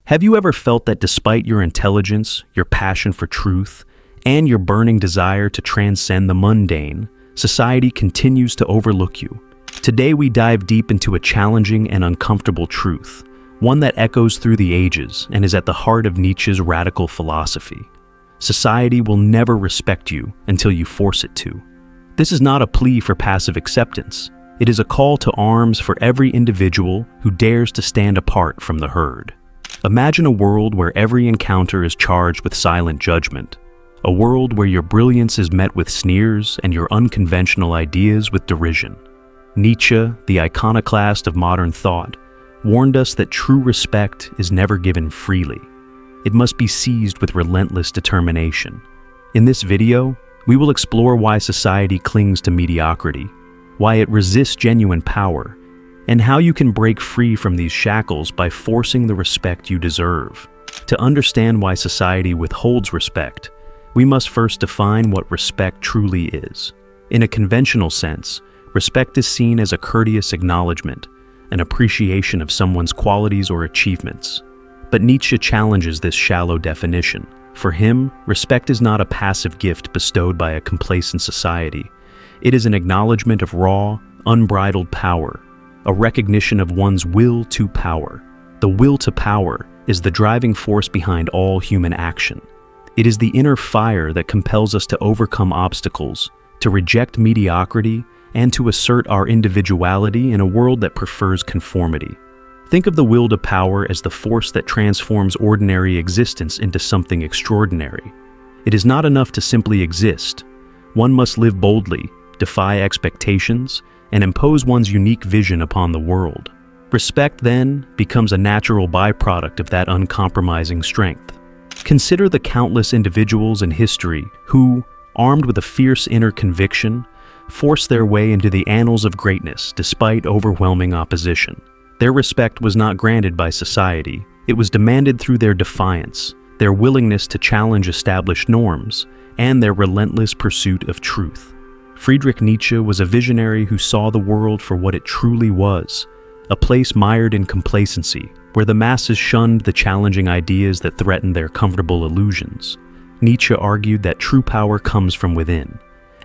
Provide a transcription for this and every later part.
Have you ever felt that despite your intelligence, your passion for truth, and your burning desire to transcend the mundane, society continues to overlook you? Today we dive deep into a challenging and uncomfortable truth, one that echoes through the ages and is at the heart of Nietzsche's radical philosophy. Society will never respect you until you force it to. This is not a plea for passive acceptance. It is a call to arms for every individual who dares to stand apart from the herd. Imagine a world where every encounter is charged with silent judgment, a world where your brilliance is met with sneers and your unconventional ideas with derision. Nietzsche, the iconoclast of modern thought, warned us that true respect is never given freely. It must be seized with relentless determination. In this video, we will explore why society clings to mediocrity, why it resists genuine power, and how you can break free from these shackles by forcing the respect you deserve. To understand why society withholds respect, we must first define what respect truly is. In a conventional sense, respect is seen as a courteous acknowledgement, an appreciation of someone's qualities or achievements. But Nietzsche challenges this shallow definition. For him, respect is not a passive gift bestowed by a complacent society. It is an acknowledgement of raw, unbridled power, a recognition of one's will to power. The will to power is the driving force behind all human action. It is the inner fire that compels us to overcome obstacles, to reject mediocrity, and to assert our individuality in a world that prefers conformity. Think of the will to power as the force that transforms ordinary existence into something extraordinary. It is not enough to simply exist. One must live boldly, defy expectations, and impose one's unique vision upon the world. Respect, then, becomes a natural byproduct of that uncompromising strength. Consider the countless individuals in history who, armed with a fierce inner conviction, forced their way into the annals of greatness despite overwhelming opposition. Their respect was not granted by society. It was demanded through their defiance, their willingness to challenge established norms, and their relentless pursuit of truth. Friedrich Nietzsche was a visionary who saw the world for what it truly was, a place mired in complacency, where the masses shunned the challenging ideas that threatened their comfortable illusions. Nietzsche argued that true power comes from within,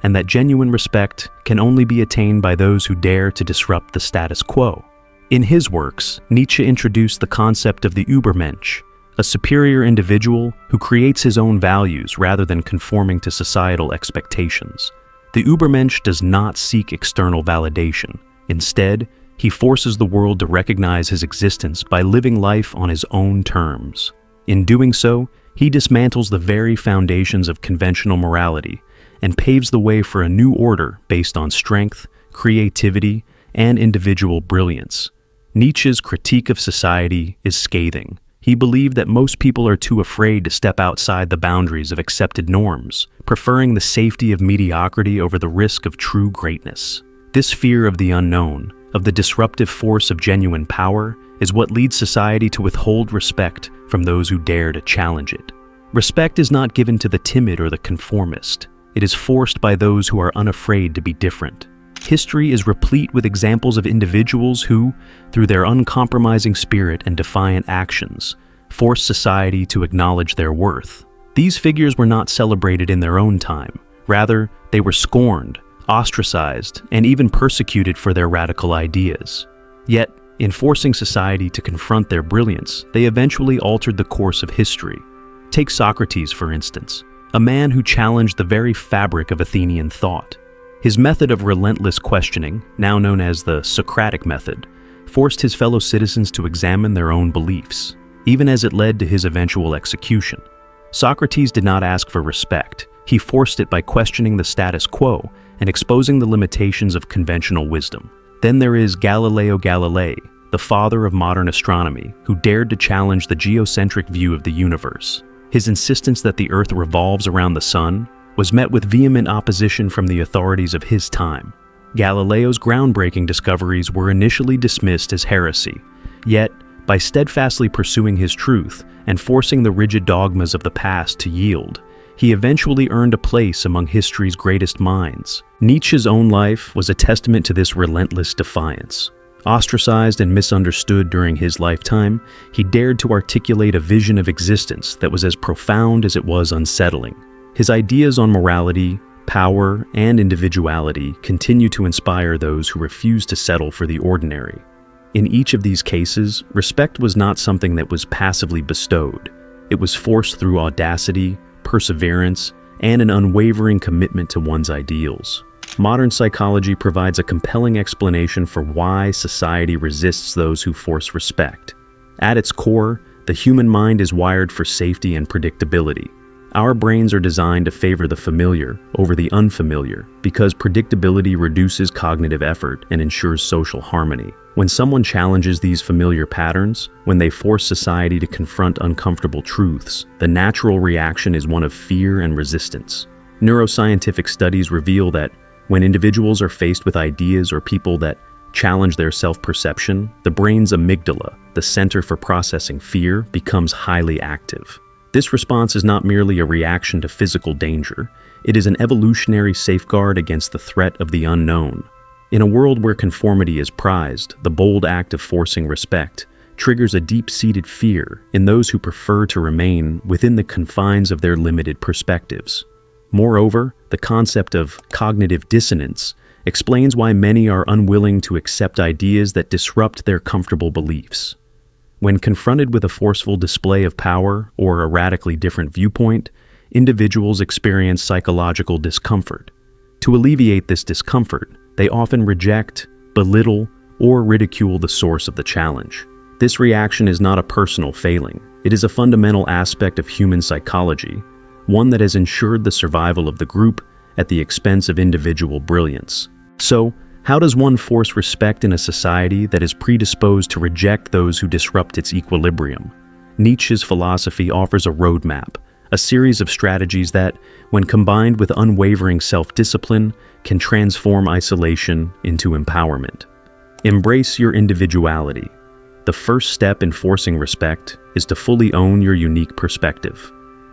and that genuine respect can only be attained by those who dare to disrupt the status quo. In his works, Nietzsche introduced the concept of the Übermensch, a superior individual who creates his own values rather than conforming to societal expectations. The Übermensch does not seek external validation. Instead, he forces the world to recognize his existence by living life on his own terms. In doing so, he dismantles the very foundations of conventional morality and paves the way for a new order based on strength, creativity, and individual brilliance. Nietzsche's critique of society is scathing. He believed that most people are too afraid to step outside the boundaries of accepted norms, preferring the safety of mediocrity over the risk of true greatness. This fear of the unknown, of the disruptive force of genuine power, is what leads society to withhold respect from those who dare to challenge it. Respect is not given to the timid or the conformist. It is forced by those who are unafraid to be different. History is replete with examples of individuals who, through their uncompromising spirit and defiant actions, forced society to acknowledge their worth. These figures were not celebrated in their own time. Rather, they were scorned, ostracized, and even persecuted for their radical ideas. Yet, in forcing society to confront their brilliance, they eventually altered the course of history. Take Socrates, for instance, a man who challenged the very fabric of Athenian thought. His method of relentless questioning, now known as the Socratic method, forced his fellow citizens to examine their own beliefs, even as it led to his eventual execution. Socrates did not ask for respect. He forced it by questioning the status quo and exposing the limitations of conventional wisdom. Then there is Galileo Galilei, the father of modern astronomy, who dared to challenge the geocentric view of the universe. His insistence that the Earth revolves around the sun was met with vehement opposition from the authorities of his time. Galileo's groundbreaking discoveries were initially dismissed as heresy, yet, by steadfastly pursuing his truth and forcing the rigid dogmas of the past to yield, he eventually earned a place among history's greatest minds. Nietzsche's own life was a testament to this relentless defiance. Ostracized and misunderstood during his lifetime, he dared to articulate a vision of existence that was as profound as it was unsettling. His ideas on morality, power, and individuality continue to inspire those who refuse to settle for the ordinary. In each of these cases, respect was not something that was passively bestowed. It was forced through audacity, perseverance, and an unwavering commitment to one's ideals. Modern psychology provides a compelling explanation for why society resists those who force respect. At its core, the human mind is wired for safety and predictability. Our brains are designed to favor the familiar over the unfamiliar because predictability reduces cognitive effort and ensures social harmony. When someone challenges these familiar patterns, when they force society to confront uncomfortable truths, the natural reaction is one of fear and resistance. Neuroscientific studies reveal that when individuals are faced with ideas or people that challenge their self-perception, the brain's amygdala, the center for processing fear, becomes highly active. This response is not merely a reaction to physical danger, it is an evolutionary safeguard against the threat of the unknown. In a world where conformity is prized, the bold act of forcing respect triggers a deep-seated fear in those who prefer to remain within the confines of their limited perspectives. Moreover, the concept of cognitive dissonance explains why many are unwilling to accept ideas that disrupt their comfortable beliefs. When confronted with a forceful display of power or a radically different viewpoint, individuals experience psychological discomfort. To alleviate this discomfort, they often reject, belittle, or ridicule the source of the challenge. This reaction is not a personal failing. It is a fundamental aspect of human psychology, one that has ensured the survival of the group at the expense of individual brilliance. So, how does one force respect in a society that is predisposed to reject those who disrupt its equilibrium? Nietzsche's philosophy offers a roadmap, a series of strategies that, when combined with unwavering self-discipline, can transform isolation into empowerment. Embrace your individuality. The first step in forcing respect is to fully own your unique perspective.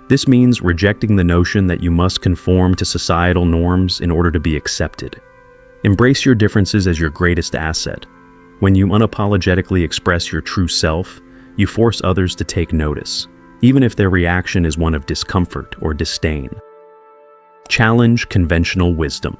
This means rejecting the notion that you must conform to societal norms in order to be accepted. Embrace your differences as your greatest asset. When you unapologetically express your true self, you force others to take notice, even if their reaction is one of discomfort or disdain. Challenge conventional wisdom.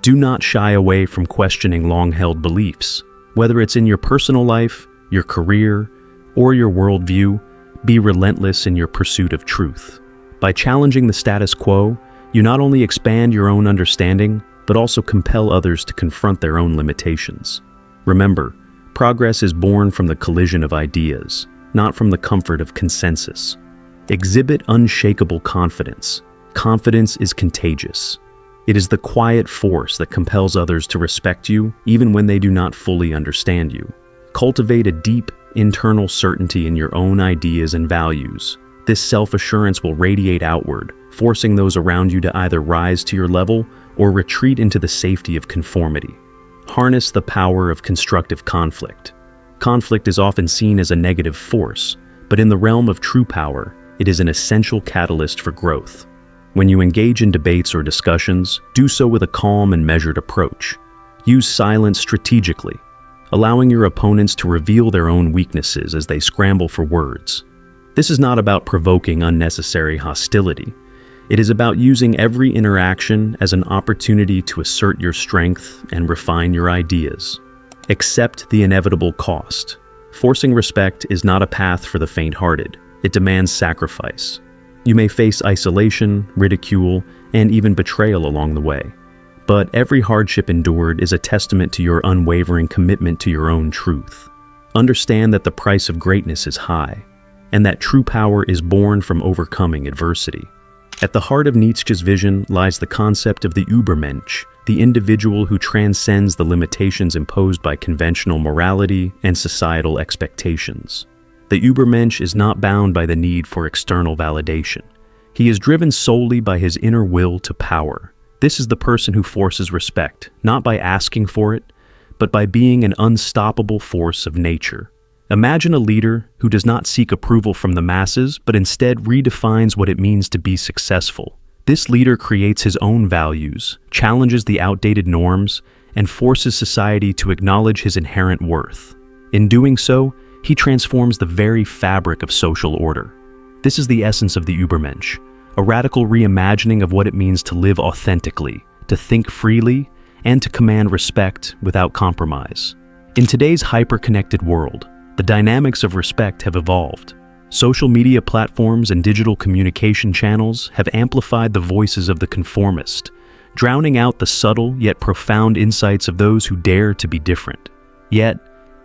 Do not shy away from questioning long-held beliefs. Whether it's in your personal life, your career, or your worldview, be relentless in your pursuit of truth. By challenging the status quo, you not only expand your own understanding, but also compel others to confront their own limitations. Remember, progress is born from the collision of ideas, not from the comfort of consensus. Exhibit unshakable confidence. Confidence is contagious. It is the quiet force that compels others to respect you even when they do not fully understand you. Cultivate a deep, internal certainty in your own ideas and values. This self-assurance will radiate outward, forcing those around you to either rise to your level or retreat into the safety of conformity. Harness the power of constructive conflict. Conflict is often seen as a negative force, but in the realm of true power, it is an essential catalyst for growth. When you engage in debates or discussions, do so with a calm and measured approach. Use silence strategically, allowing your opponents to reveal their own weaknesses as they scramble for words. This is not about provoking unnecessary hostility. It is about using every interaction as an opportunity to assert your strength and refine your ideas. Accept the inevitable cost. Forcing respect is not a path for the faint-hearted. It demands sacrifice. You may face isolation, ridicule, and even betrayal along the way. But every hardship endured is a testament to your unwavering commitment to your own truth. Understand that the price of greatness is high, and that true power is born from overcoming adversity. At the heart of Nietzsche's vision lies the concept of the Übermensch, the individual who transcends the limitations imposed by conventional morality and societal expectations. The Übermensch is not bound by the need for external validation. He is driven solely by his inner will to power. This is the person who forces respect, not by asking for it, but by being an unstoppable force of nature. Imagine a leader who does not seek approval from the masses, but instead redefines what it means to be successful. This leader creates his own values, challenges the outdated norms, and forces society to acknowledge his inherent worth. In doing so, he transforms the very fabric of social order. This is the essence of the Übermensch, a radical reimagining of what it means to live authentically, to think freely, and to command respect without compromise. In today's hyper-connected world, the dynamics of respect have evolved. Social media platforms and digital communication channels have amplified the voices of the conformist, drowning out the subtle yet profound insights of those who dare to be different. Yet,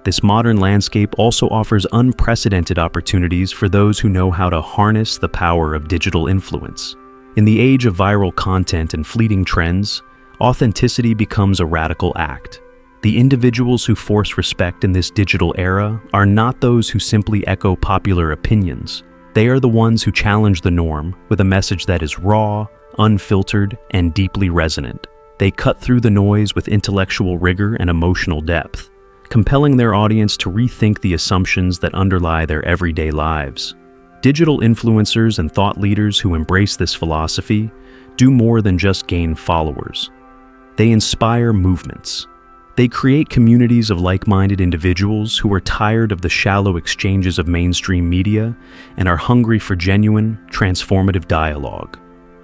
this modern landscape also offers unprecedented opportunities for those who know how to harness the power of digital influence. In the age of viral content and fleeting trends, authenticity becomes a radical act. The individuals who force respect in this digital era are not those who simply echo popular opinions. They are the ones who challenge the norm with a message that is raw, unfiltered, and deeply resonant. They cut through the noise with intellectual rigor and emotional depth, compelling their audience to rethink the assumptions that underlie their everyday lives. Digital influencers and thought leaders who embrace this philosophy do more than just gain followers. They inspire movements. They create communities of like-minded individuals who are tired of the shallow exchanges of mainstream media and are hungry for genuine, transformative dialogue.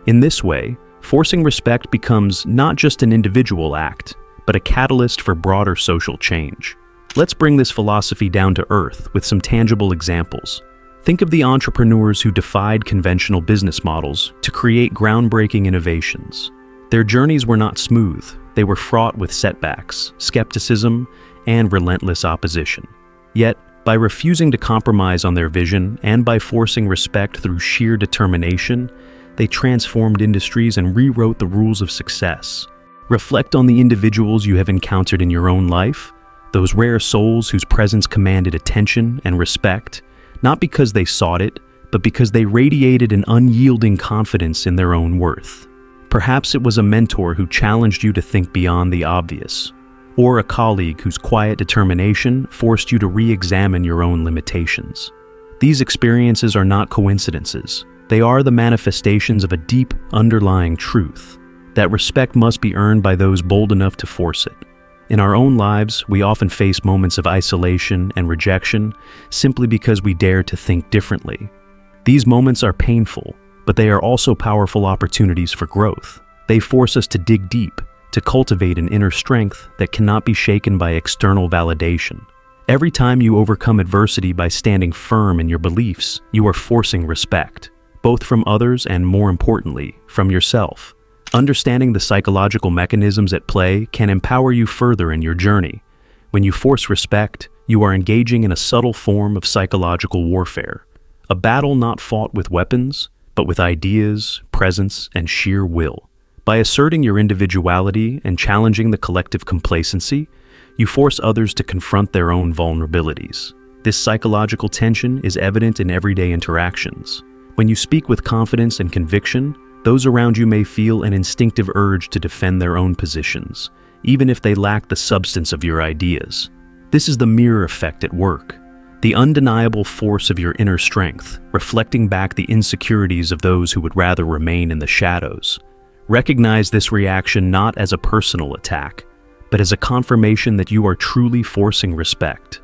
In this way, forcing respect becomes not just an individual act, but a catalyst for broader social change. Let's bring this philosophy down to earth with some tangible examples. Think of the entrepreneurs who defied conventional business models to create groundbreaking innovations. Their journeys were not smooth. They were fraught with setbacks, skepticism, and relentless opposition. Yet, by refusing to compromise on their vision and by forcing respect through sheer determination, they transformed industries and rewrote the rules of success. Reflect on the individuals you have encountered in your own life, those rare souls whose presence commanded attention and respect, not because they sought it, but because they radiated an unyielding confidence in their own worth. Perhaps it was a mentor who challenged you to think beyond the obvious, or a colleague whose quiet determination forced you to re-examine your own limitations. These experiences are not coincidences. They are the manifestations of a deep, underlying truth, that respect must be earned by those bold enough to force it. In our own lives, we often face moments of isolation and rejection simply because we dare to think differently. These moments are painful, but they are also powerful opportunities for growth. They force us to dig deep, to cultivate an inner strength that cannot be shaken by external validation. Every time you overcome adversity by standing firm in your beliefs, you are forcing respect, both from others and, more importantly, from yourself. Understanding the psychological mechanisms at play can empower you further in your journey. When you force respect, you are engaging in a subtle form of psychological warfare, a battle not fought with weapons, but with ideas, presence, and sheer will. By asserting your individuality and challenging the collective complacency, you force others to confront their own vulnerabilities. This psychological tension is evident in everyday interactions. When you speak with confidence and conviction, those around you may feel an instinctive urge to defend their own positions, even if they lack the substance of your ideas. This is the mirror effect at work, the undeniable force of your inner strength, reflecting back the insecurities of those who would rather remain in the shadows. Recognize this reaction not as a personal attack, but as a confirmation that you are truly forcing respect.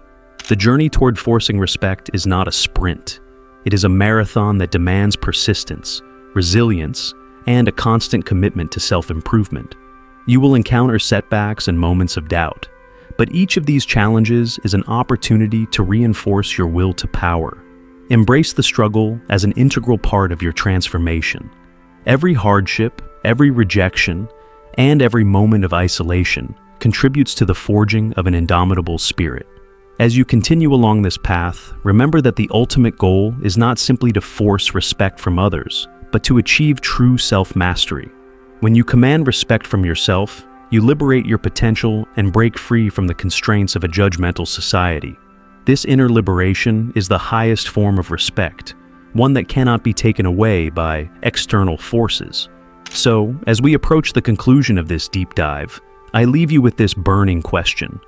The journey toward forcing respect is not a sprint. It is a marathon that demands persistence, resilience, and a constant commitment to self-improvement. You will encounter setbacks and moments of doubt, but each of these challenges is an opportunity to reinforce your will to power. Embrace the struggle as an integral part of your transformation. Every hardship, every rejection, and every moment of isolation contributes to the forging of an indomitable spirit. As you continue along this path, remember that the ultimate goal is not simply to force respect from others, but to achieve true self-mastery. When you command respect from yourself, you liberate your potential and break free from the constraints of a judgmental society. This inner liberation is the highest form of respect, one that cannot be taken away by external forces. So, as we approach the conclusion of this deep dive, I leave you with this burning question.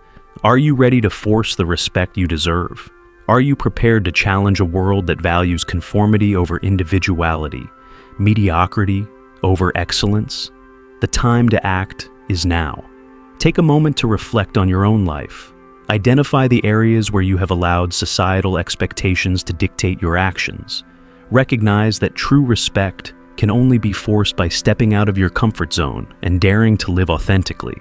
Are you ready to force the respect you deserve? Are you prepared to challenge a world that values conformity over individuality, mediocrity over excellence? The time to act is now. Take a moment to reflect on your own life. Identify the areas where you have allowed societal expectations to dictate your actions. Recognize that true respect can only be forced by stepping out of your comfort zone and daring to live authentically.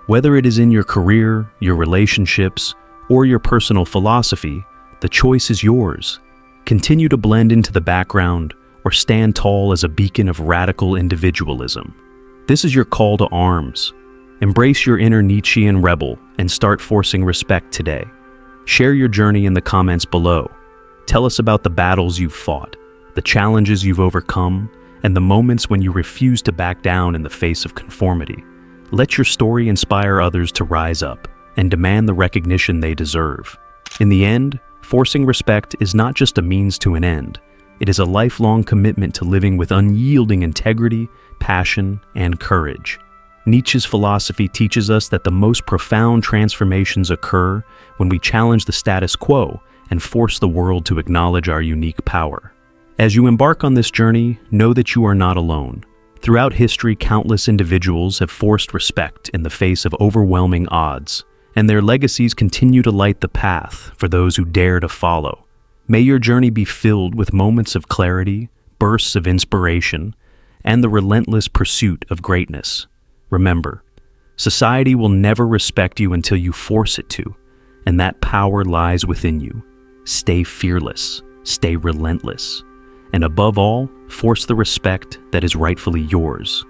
Whether it is in your career, your relationships, or your personal philosophy, the choice is yours. Continue to blend into the background or stand tall as a beacon of radical individualism. This is your call to arms. Embrace your inner Nietzschean rebel and start forcing respect today. Share your journey in the comments below. Tell us about the battles you've fought, the challenges you've overcome, and the moments when you refuse to back down in the face of conformity. Let your story inspire others to rise up and demand the recognition they deserve. In the end, forcing respect is not just a means to an end. It is a lifelong commitment to living with unyielding integrity, passion, and courage. Nietzsche's philosophy teaches us that the most profound transformations occur when we challenge the status quo and force the world to acknowledge our unique power. As you embark on this journey, know that you are not alone. Throughout history, countless individuals have forced respect in the face of overwhelming odds, and their legacies continue to light the path for those who dare to follow. May your journey be filled with moments of clarity, bursts of inspiration, and the relentless pursuit of greatness. Remember, society will never respect you until you force it to, and that power lies within you. Stay fearless, stay relentless, and above all, force the respect that is rightfully yours.